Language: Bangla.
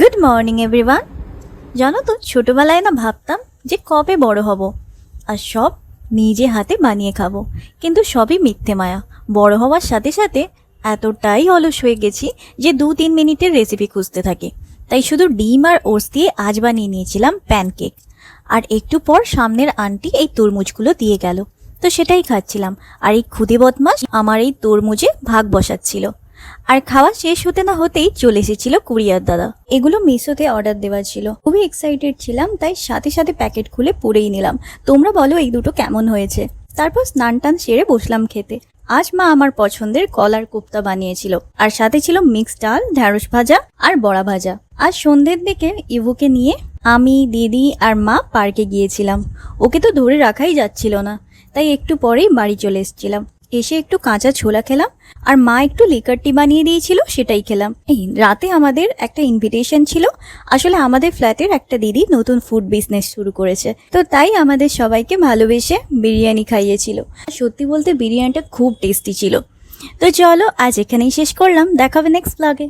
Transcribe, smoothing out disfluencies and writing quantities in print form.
Good morning everyone. জানো তো, ছোটবেলায় না ভাবতাম যে কবে বড় হব আর সব নিজে হাতে বানিয়ে খাবো, কিন্তু সবই মিথ্যে মায়া। বড় হওয়ার সাথে সাথে এতটাই অলস হয়ে গেছি যে 2-3 মিনিটের রেসিপি খুঁজতে থাকি। তাই শুধু ডিম আর ওটস দিয়ে আজ বানিয়ে নিয়েছিলাম প্যানকেক। আর একটু পর সামনের আন্টি এই তরমুজগুলো দিয়ে গেল, তো সেটাই খাচ্ছিলাম। আর এই খুদে বদমাস আমার এই তরমুজে ভাগ বসাচ্ছিল। আর খাওয়া শেষ হতে না হতেই চলে এসেছিল কুরিয়ার দাদা। এগুলো মিশোতে অর্ডার দেওয়া ছিল। খুবই এক্সাইটেড ছিলাম, তাই সাথে সাথে প্যাকেট খুলে পড়েই নিলাম। তোমরা বলো এই দুটো কেমন হয়েছে। তারপর স্নান টান সেরে বসলাম খেতে। আজ মা আমার পছন্দের কলার কোপ্তা বানিয়েছিল, আর সাথে ছিল মিক্সড ডাল, ঢ্যাঁড়স ভাজা আর বড়া ভাজা। আজ সন্ধ্যের দিকে ইভুকে নিয়ে আমি, দিদি আর মা পার্কে গিয়েছিলাম। ওকে তো ধরে রাখাই যাচ্ছিল না, তাই একটু পরেই বাড়ি চলে এসেছিলাম। এসে একটু কাঁচা ছোলা খেলাম, আর মা একটু লিকার টি বানিয়ে দিয়েছিল, সেটাই খেলাম। এই রাতে আমাদের একটা ইনভিটেশন ছিল। আসলে আমাদের ফ্ল্যাটের একটা দিদি নতুন ফুড বিজনেস শুরু করেছে, তো তাই আমাদের সবাইকে ভালোবেসে বিরিয়ানি খাইয়েছিল। সত্যি বলতে বিরিয়ানিটা খুব টেস্টি ছিল। তো চলো আজ এখানেই শেষ করলাম, দেখা হবে নেক্সট ব্লগে।